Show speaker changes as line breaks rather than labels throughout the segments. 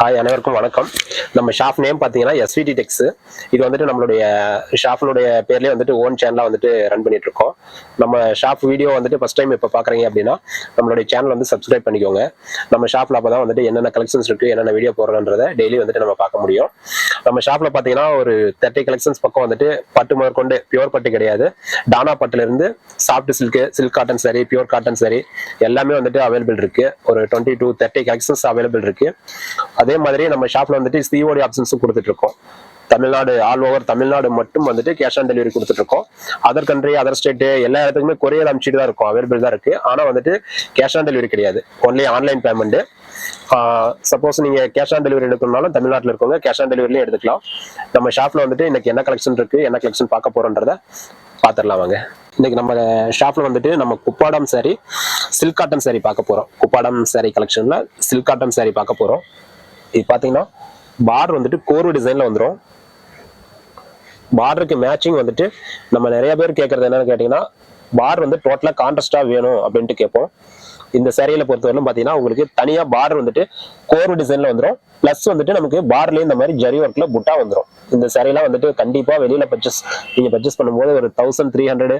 Hi அனைவருக்கும் வணக்கம். நம்ம ஷாப் நேம் பார்த்தீங்கன்னா svttex. இது வந்துட்டு நம்மளுடைய ஷாப்பினுடைய பேர்லேயே வந்துட்டு ஓன் சேனலாக வந்துட்டு ரன் பண்ணிட்டு இருக்கோம். நம்ம ஷாப் வீடியோ வந்துட்டு ஃபர்ஸ்ட் டைம் இப்போ பார்க்குறீங்க அப்படின்னா நம்மளுடைய சேனல் வந்து சப்ஸ்கிரைப் பண்ணிக்கோங்க. நம்ம ஷாப்பில் அப்போ தான் வந்துட்டு என்னென்ன கலெக்ஷன்ஸ் இருக்குது, என்னென்ன வீடியோ போடுறோன்றதை டெய்லி வந்துட்டு நம்ம பார்க்க முடியும். நம்ம ஷாப்பில் பார்த்தீங்கன்னா ஒரு 30 கலெக்ஷன்ஸ் பக்கம் வந்துட்டு பட்டு முதற்கொண்டு பியூர் பட்டு கிடையாது, டானா பட்டுலேருந்து soft silk cotton sari, pure cotton sari எல்லாமே வந்துட்டு அவைலபிள் இருக்குது. ஒரு 20 to 30 கலெக்ஷன்ஸ் அவைலபிள் இருக்குது. அதே மாதிரி நம்ம ஷாப்ல வந்துட்டு சிஓடி ஆப்ஷன்ஸும் கொடுத்துட்டு இருக்கோம். தமிழ்நாடு ஆல் ஓவர் தமிழ்நாடு மட்டும் வந்துட்டு கேஷ் ஆன் டெலிவரி கொடுத்துட்டு இருக்கோம். அதர் கண்ட்ரி, அதர் ஸ்டேட் எல்லா இடத்துக்குமே கொரியர் அனுப்பிச்சிட்டு தான் இருக்கும், அவைலபிள் தான் இருக்கு. ஆனா வந்துட்டு கேஷ் ஆன் டெலிவரி கிடையாது, ஒன்லி ஆன்லைன் பேமெண்ட். சப்போஸ் நீங்க கேஷ் ஆன் டெலிவரி எடுக்கணும்னாலும் தமிழ்நாட்டில் இருக்கவங்க கேஷ் ஆன் டெலிவரிலையும் எடுத்துக்கலாம். நம்ம ஷாப்ல வந்துட்டு இன்னைக்கு என்ன கலெக்ஷன் இருக்கு, என்ன கலெக்ஷன் பார்க்க போறோன்றத பாத்திரலாம் வாங்க. இன்னைக்கு நம்ம ஷாப்ல வந்துட்டு நம்ம குப்பாடம் சாரி, சில்க் காட்டன் சாரி பார்க்க போறோம். குப்பாடம் சாரி கலெக்ஷன்ல சில்க் காட்டன் சாரி பார்க்க போறோம். இது பாத்தீங்கன்னா பார்டர் வந்துட்டு கோர்வு டிசைன்ல வந்துடும். பார்டருக்கு மேட்சிங் வந்துட்டு நம்ம நிறைய பேர் கேட்கறது என்னன்னு கேட்டீங்கன்னா, பார்டர் வந்து டோட்டலா கான்ட்ராஸ்டா வேணும் அப்படின்ட்டு கேட்போம். இந்த சேரீல பொறுத்தவரைக்கும் பாத்தீங்கன்னா உங்களுக்கு தனியா பார்டர் வந்துட்டு கோர்வு டிசைன்ல வந்துடும். பிளஸ் வந்துட்டு நமக்கு பார்டர்லயே இந்த மாதிரி ஜரி ஒர்க்ல புட்டா வந்துடும். இந்த சேரீலாம் வந்துட்டு கண்டிப்பா வெளியில நீங்க பர்ச்சேஸ் பண்ணும்போது ஒரு 1300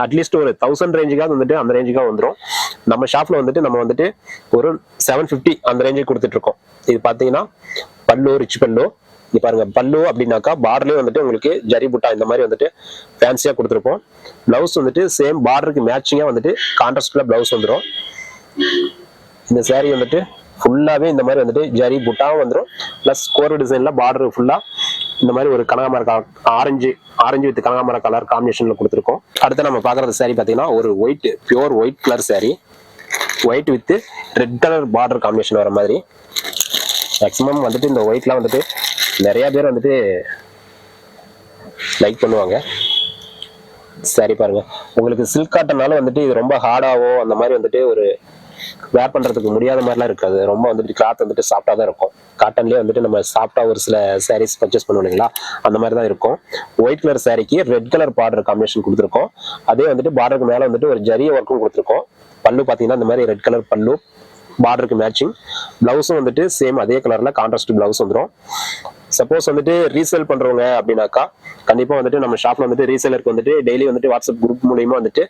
அட்லீஸ்ட் ஒரு 1000 ரேஞ்சுக்காவது வந்துட்டு அந்த ரேஞ்சுக்காக வந்துடும். நம்ம ஷாப்ல வந்துட்டு நம்ம வந்துட்டு ஒரு 750 அந்த ரேஞ்சுக்கு கொடுத்துட்டு இருக்கோம். இது பாத்தீங்கன்னா பல்லு, ரிச் பல்லு. இங்க பாருங்க, பல்லு அப்படின்னாக்கா பார்டர்லயே வந்துட்டு உங்களுக்கு ஜரி புட்டா இந்த மாதிரி வந்துட்டு ஃபேன்சியா கொடுத்துருப்போம். பிளவுஸ் வந்துட்டு சேம் பார்டருக்கு மேட்சிங்கா வந்துட்டு கான்ட்ராஸ்ட்ல பிளவுஸ் வந்துடும். இந்த சாரீ வந்துட்டு ஃபுல்லாவே இந்த மாதிரி வந்துட்டு ஜரி புட்டாவும் வந்துடும். பிளஸ் கோர்வு டிசைன்ல பார்டர் ஃபுல்லா இந்த மாதிரி ஒரு கனகாமர ஆரஞ்சு வித் கனகாமர கலர் காம்பினேஷன்ல கொடுத்துருக்கோம். அடுத்து நம்ம பாக்குறது சாரீ பாத்தீங்கன்னா ஒரு white, pure white colour sari. White with red colour border combination வர மாதிரி. மேக்சிமம் வந்துட்டு இந்த ஒயிட்லாம் வந்துட்டு நிறைய பேர் வந்துட்டு லைக் பண்ணுவாங்க. சரி பாருங்க, உங்களுக்கு சில்க் காட்டனால வந்துட்டு இது ரொம்ப ஹார்டாவோ அந்த மாதிரி வந்துட்டு ஒரு வேர் பண்றதுக்கு முடியாத மாதிரிலாம் இருக்காது. ரொம்ப வந்துட்டு கிளாத் வந்துட்டு சாஃப்டா தான் இருக்கும். காட்டன்லயே வந்துட்டு நம்ம சாஃப்டா ஒரு சில சாரீஸ் பர்ச்சேஸ் பண்ணுவீங்களா, அந்த மாதிரி தான் இருக்கும். ஒயிட் கலர் சாரிக்கு ரெட் கலர் பார்டர் காம்பினேஷன் கொடுத்துருக்கோம். அதே வந்துட்டு பார்டருக்கு மேல வந்துட்டு ஒரு ஜரிய ஒர்க்கும் கொடுத்துருக்கோம். பல்லு பாத்தீங்கன்னா இந்த மாதிரி ரெட் கலர் பல்லு, பார்டருக்கு மேட்சிங். பிளவுஸும் வந்துட்டு சேம் அதே கலர்ல கான்ட்ராஸ்ட் பிளவுஸ் வந்துடும். சப்போஸ் வந்துட்டு ரீசேல் பண்றவங்க அப்படின்னாக்கா கண்டிப்பா வந்துட்டு நம்ம ஷாப்ல வந்துட்டு ரீசேலருக்கு வந்துட்டு டெய்லி வந்துட்டு வாட்ஸ்அப் குரூப் மூலியமா வந்துட்டு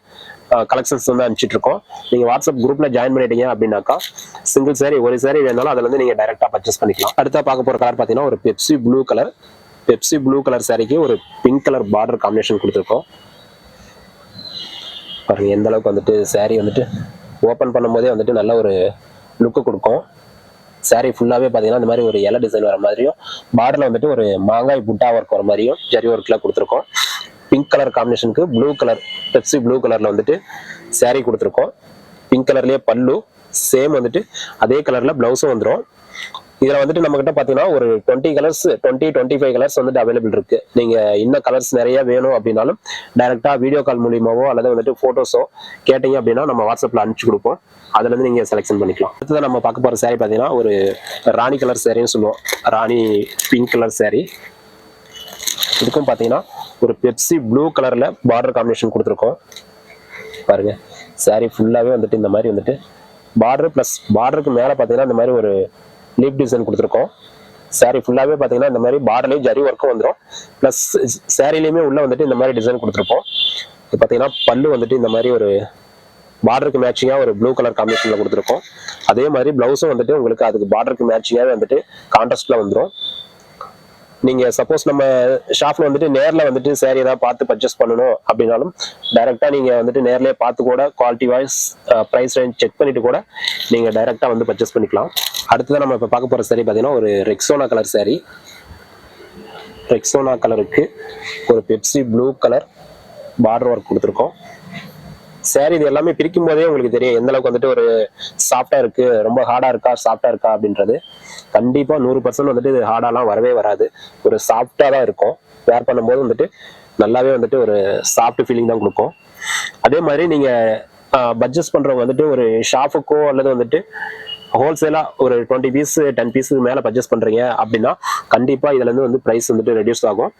கலெக்ஷன்ஸ் வந்து அனுப்பிச்சிட்டு இருக்கோம். நீங்க வாட்ஸ்அப் குரூப்ல ஜாயின் பண்ணிட்டீங்க அப்படின்னாக்கா சிங்கிள் சாரி, ஒரு சாரி வேணாலும் அதுல இருந்து நீங்க டைரக்டா பர்ச்சேஸ் பண்ணிக்கலாம். அடுத்தா பார்க்க போற கலர் பாத்தீங்கன்னா ஒரு பெப்சி ப்ளூ கலர் சாரிக்கு ஒரு பிங்க் கலர் பார்டர் காம்பினேஷன் கொடுத்துருக்கோம். பாருங்க எந்த அளவுக்கு வந்துட்டு சாரி வந்துட்டு ஓப்பன் பண்ணும் போதே வந்துட்டு நல்ல ஒரு லுக்கு கொடுக்கும். சாரீ ஃபுல்லாவே பாத்தீங்கன்னா இந்த மாதிரி ஒரு இலை டிசைன் வர மாதிரியும், பார்டர்ல வந்துட்டு ஒரு மாங்காய் புட்டா ஒர்க் வர மாதிரியும் ஜரி ஒர்க்ல கொடுத்துருக்கோம். பிங்க் கலர் காம்பினேஷனுக்கு ப்ளூ கலர், பெப்சி ப்ளூ கலர்ல வந்துட்டு சாரீ கொடுத்துருக்கோம். பிங்க் கலர்லயே பல்லு, சேம் வந்துட்டு அதே கலர்ல பிளவுஸும் வந்துடும். இதுல வந்துட்டு நம்ம கிட்ட பாத்தீங்கன்னா ஒரு 25 கலர்ஸ் வந்துட்டு அவைலபிள் இருக்கு. நீங்க இன்னும் கலர்ஸ் நிறைய வேணும் அப்படின்னாலும் டைரக்டா வீடியோ கால் மூலியமாவோ அல்லது வந்துட்டு போட்டோஸோ கேட்டீங்க அப்படின்னா நம்ம வாட்ஸ்அப்ல அனுப்பிச்சு கொடுப்போம். அதுல இருந்து நீங்க செலக்ஷன் பண்ணிக்கலாம். அடுத்ததான் நம்ம பார்க்க போற சாரி பாத்தீங்கன்னா ஒரு ராணி கலர் சாரின்னு சொல்லுவோம். ராணி பிங்க் கலர் சாரி. இதுக்கும் பாத்தீங்கன்னா ஒரு பெப்சி ப்ளூ கலர்ல பார்டர் காம்பினேஷன் கொடுத்துருக்கோம். பாருங்க சாரி ஃபுல்லாவே வந்துட்டு இந்த மாதிரி வந்துட்டு பார்டர் பிளஸ் பார்டருக்கு மேல பாத்தீங்கன்னா இந்த மாதிரி ஒரு லீப் டிசைன் கொடுத்துருக்கோம். சாரி ஃபுல்லாவே பாத்தீங்கன்னா இந்த மாதிரி பார்டர்லயும் ஜரி ஒர்க்கும் வந்துடும். பிளஸ் சாரிலையுமே உள்ள வந்துட்டு இந்த மாதிரி டிசைன் கொடுத்துருப்போம். இது பாத்தீங்கன்னா பல்லு வந்துட்டு இந்த மாதிரி ஒரு பார்டருக்கு மேட்சிங்கா ஒரு ப்ளூ கலர் காம்பினேஷன்ல கொடுத்துருக்கோம். அதே மாதிரி பிளவுஸும் வந்துட்டு உங்களுக்கு அதுக்கு பார்டருக்கு மேட்சிங்காவே வந்துட்டு கான்ட்ராஸ்ட்ல வந்துடும். நீங்க சப்போஸ் நம்ம ஷாப்ல வந்துட்டு நேர்ல வந்துட்டு சாரி ஏதாவது பார்த்து பர்ச்சேஸ் பண்ணணும் அப்படின்னாலும் டைரக்டா நீங்க வந்துட்டு நேர்லயே பார்த்து கூட quality wise price range check பண்ணிட்டு கூட நீங்க டைரக்டா வந்து பர்ச்சேஸ் பண்ணிக்கலாம். அடுத்ததான் நம்ம இப்ப பார்க்க போற சாரி பாத்தீங்கன்னா ஒரு ரெக்ஸோனா கலர் சாரி. ரெக்ஸோனா கலருக்கு ஒரு Pepsi blue colour border work கொடுத்துருக்கோம். சாரி இது எல்லாமே பிரிக்கும் போதே உங்களுக்கு தெரியும் எந்த அளவுக்கு வந்துட்டு ஒரு சாஃப்டா இருக்கு, ரொம்ப ஹார்டா இருக்கா சாஃப்டா இருக்கா அப்படின்றது. கண்டிப்பா 100% வந்துட்டு இது ஹார்டாலாம் வரவே வராது, ஒரு சாஃப்டா தான் இருக்கும். வேர் பண்ணும்போது வந்துட்டு நல்லாவே வந்துட்டு ஒரு சாஃப்ட் ஃபீலிங் தான் கொடுக்கும். அதே மாதிரி நீங்க பர்ச்சேஸ் பண்றவங்க வந்துட்டு ஒரு ஷாப்புக்கோ அல்லது வந்துட்டு ஹோல்சேலா ஒரு 20 பீஸ் 10 பீஸுக்கு மேல பர்ச்சேஸ் பண்றீங்க அப்படின்னா கண்டிப்பா இதுல இருந்து வந்து பிரைஸ் வந்துட்டு ரெடியூஸ் ஆகும்.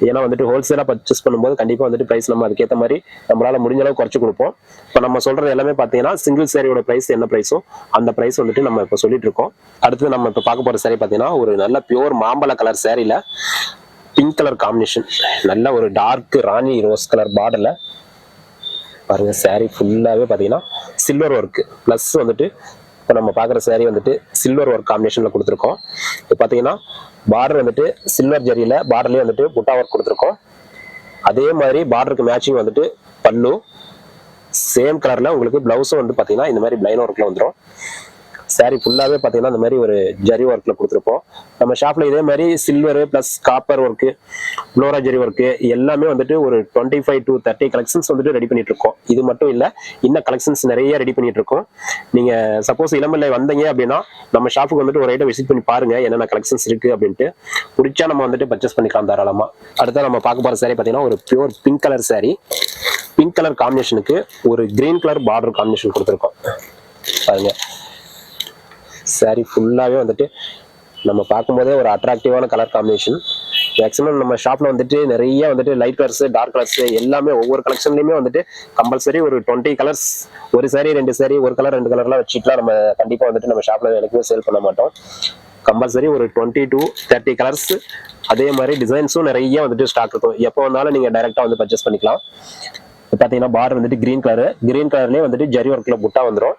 ஏன்னா வந்துட்டு ஹோல்சேலா பர்ச்சேஸ் பண்ணும்போது கண்டிப்பா வந்துட்டு பிரைஸ் நம்ம அதுக்கேற்ற மாதிரி நம்மளால முடிஞ்ச அளவு குறைச்சு கொடுப்போம். இப்போ நம்ம சொல்றது எல்லாமே பாத்தீங்கன்னா சிங்கிள் சாரியோட பிரைஸ் என்ன பிரைஸோ அந்த பிரைஸ் வந்துட்டு நம்ம இப்போ சொல்லிட்டு இருக்கோம். அடுத்து நம்ம இப்போ பார்க்க போற சாரி பாத்தீங்கன்னா ஒரு நல்ல பியூர் மாம்பழ கலர் சாரியில பிங்க் கலர் காம்பினேஷன், நல்ல ஒரு டார்க் ராணி ரோஸ் கலர் பார்டர்ல பாருங்க. சாரி ஃபுல்லாவே பாத்தீங்கன்னா சில்வர் ஒர்க் பிளஸ் வந்துட்டு இப்போ நம்ம பார்க்குற சாரி வந்துட்டு சில்வர் ஒர்க் காம்பினேஷன்ல கொடுத்துருக்கோம். இப்போ பார்த்தீங்கன்னா பார்டர் வந்துட்டு சில்வர் ஜரியில பார்டர்லேயே வந்துட்டு புட்டா ஒர்க் கொடுத்துருக்கோம். அதே மாதிரி பார்டருக்கு மேட்சிங் வந்துட்டு பல்லு சேம் கலர்ல உங்களுக்கு பிளவுஸும் வந்து பார்த்தீங்கன்னா இந்த மாதிரி பிளைன் ஒர்க்ல வந்துடும். சாரி ஃபுல்லாவே பார்த்தீங்கன்னா இந்த மாதிரி ஒரு ஜரி ஒர்க்ல கொடுத்துருப்போம். நம்ம ஷாப்ல இதே மாதிரி silver plus copper work Flora zari work எல்லாமே வந்துட்டு ஒரு 25 to 30 கலெக்ஷன்ஸ் வந்துட்டு ரெடி பண்ணிட்டு இருக்கோம். இது மட்டும் இல்ல, இன்னும் கலெக்ஷன்ஸ் நிறைய ரெடி பண்ணிட்டு இருக்கோம். நீங்க சப்போஸ் இளம்பிள்ளை வந்தீங்க அப்படின்னா நம்ம ஷாப்புக்கு வந்துட்டு ஒரு ஐட்டம் விசிட் பண்ணி பாருங்க என்னென்ன கலெக்ஷன்ஸ் இருக்கு அப்படின்ட்டு. பிடிச்சா நம்ம வந்துட்டு பர்ச்சேஸ் பண்ணிக்கலாம் தாராளமா. அடுத்த நம்ம பார்க்க போற சாரி பார்த்தீங்கன்னா ஒரு pure pink colour sari. Pink colour காம்பினேஷனுக்கு ஒரு கிரீன் கலர் பார்டர் காம்பினேஷன் கொடுத்துருக்கோம். பாருங்க சாரி ஃபுல்லாவே வந்துட்டு நம்ம பார்க்கும்போதே ஒரு அட்ராக்டிவான கலர் காம்பினேஷன். மேக்ஸிமம் நம்ம ஷாப்ல வந்துட்டு நிறைய வந்துட்டு லைட் கலர்ஸ் டார்க் கலர்ஸ் எல்லாமே ஒவ்வொரு கலெக்ஷன்லயுமே வந்துட்டு கம்பல்சரி ஒரு 20 கலர்ஸ், ஒரு சாரி 2 சாரி ஒரு கலர் 2 கலர்லாம் வச்சுட்டுலாம் நம்ம கண்டிப்பா வந்துட்டு நம்ம ஷாப்ல எனக்குமே சேல் பண்ண மாட்டோம். கம்பல்சரி ஒரு 20 to 30 கலர்ஸ் அதே மாதிரி டிசைன்ஸும் நிறைய வந்துட்டு ஸ்டாக் இருக்கும். எப்போ வந்தாலும் நீங்க டைரக்டா வந்து பர்ச்சேஸ் பண்ணிக்கலாம். பாத்தீங்கன்னா பார்டர் வந்துட்டு கிரீன் கலர்லயே வந்துட்டு ஜரி ஒர்க்ல புட்டா வந்துடும்.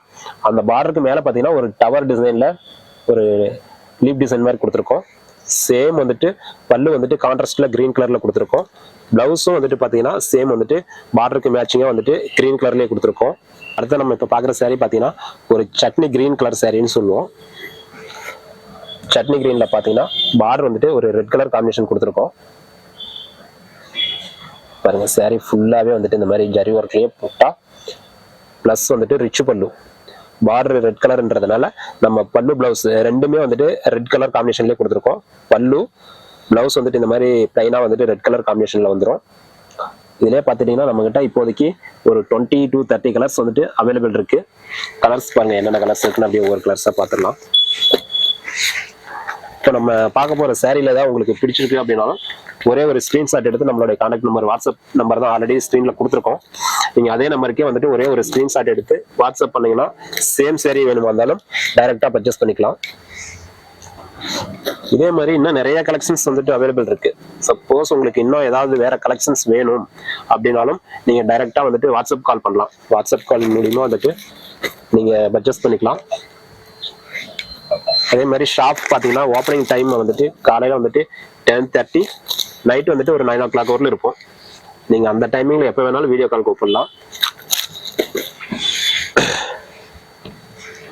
அந்த பார்டருக்கு மேல பாத்தீங்கன்னா ஒரு டவர் டிசைன்ல ஒரு லீப் டிசைன் மாதிரி கொடுத்துருக்கோம். சேம் வந்துட்டு பல்லு வந்துட்டு கான்ட்ராஸ்ட்ல கிரீன் கலர்ல கொடுத்துருக்கோம். பிளவுஸும் வந்துட்டு பாத்தீங்கன்னா சேம் வந்துட்டு பார்டருக்கு மேட்சிங்கா வந்துட்டு கிரீன் கலர்லயே கொடுத்துருக்கோம். அடுத்து நம்ம இப்ப பாக்குற சாரி பாத்தீங்கன்னா ஒரு சட்னி கிரீன் கலர் சாரின்னு சொல்லுவோம். சட்னி கிரீன்ல பாத்தீங்கன்னா பார்டர் வந்துட்டு ஒரு ரெட் கலர் காம்பினேஷன் கொடுத்துருக்கோம். பாருங்க சாரி ஃபுல்லாவே வந்துட்டு இந்த மாதிரி ஜரி ஒர்க்லயே போட்டா பிளஸ் வந்துட்டு ரிச் பல்லு பார்டர் ரெட் கலர்ன்றதுனால நம்ம பல்லு பிளவுஸ் ரெண்டுமே வந்துட்டு ரெட் கலர் காம்பினேஷன்லயே கொடுத்துருக்கோம். பல்லு பிளவுஸ் வந்துட்டு இந்த மாதிரி பிளைனா வந்துட்டு ரெட் கலர் காம்பினேஷன்ல வந்துடும். இதுலயே பாத்துட்டீங்கன்னா நம்ம கிட்ட இப்போதைக்கு ஒரு 20 to 30 கலர்ஸ் வந்துட்டு அவைலபிள் இருக்கு. கலர்ஸ் பாருங்க என்னென்ன கலர்ஸ் இருக்குன்னு அப்படியே ஒவ்வொரு கலர்ஸா பாத்துடலாம். இப்போ நம்ம பார்க்க போற சாரியில தான் உங்களுக்கு பிடிச்சிருக்கு அப்படின்னாலும் ஒரே ஒரு ஸ்கிரீன்ஷாட் எடுத்து நம்மளுடைய கான்டாக்ட் நம்பர் வாட்ஸ்அப் நம்பர் தான் ஆல்ரெடி ஸ்க்ரீன்ல கொடுத்துருக்கோம். நீங்க அதே நம்பருக்கே வந்துட்டு ஒரே ஒரு ஸ்கிரீன்ஷாட் எடுத்து வாட்ஸ்அப் பண்ணீங்கன்னா சேம் சாரி வேணுமா இருந்தாலும் டைரக்டா பர்ச்சேஸ் பண்ணிக்கலாம். இதே மாதிரி இன்னும் நிறைய கலெக்ஷன்ஸ் வந்துட்டு அவைலபிள் இருக்கு. சப்போஸ் உங்களுக்கு இன்னும் ஏதாவது வேற கலெக்ஷன்ஸ் வேணும் அப்படின்னாலும் நீங்க டைரக்டா வந்துட்டு வாட்ஸ்அப் கால் பண்ணலாம். வாட்ஸ்அப் கால் மூலியமா வந்துட்டு நீங்க பர்ச்சேஸ் பண்ணிக்கலாம். அதே மாதிரி ஷாப் பாத்தீங்கன்னா ஓப்பனிங் டைம் வந்துட்டு காலையில வந்துட்டு 10:30 நைட் வந்துட்டு ஒரு 9 o'clock வரல இருப்போம். நீங்க அந்த டைமிங்ல எப்ப வேணாலும் வீடியோ கால் கூப்பிடலாம்.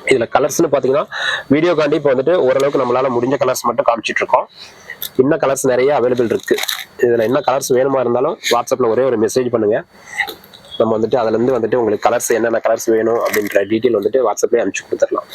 இதுல கலர்ஸ்னு பாத்தீங்கன்னா வீடியோ காண்டி இப்போ வந்துட்டு ஓரளவுக்கு நம்மளால முடிஞ்ச கலர்ஸ் மட்டும் காமிச்சிட்டு இருக்கோம். இன்னும் கலர்ஸ் நிறைய அவைலபிள் இருக்கு. இதுல என்ன கலர்ஸ் வேணுமா இருந்தாலும் வாட்ஸ்அப்ல ஒரே ஒரு மெசேஜ் பண்ணுங்க. நம்ம வந்துட்டு அதுல இருந்து வந்துட்டு உங்களுக்கு கலர்ஸ் என்னென்ன கலர்ஸ் வேணும் அப்படின்ற டீட்டெயில் வந்துட்டு வாட்ஸ்அப்லேயே அனுப்பிச்சு கொடுத்துடலாம்.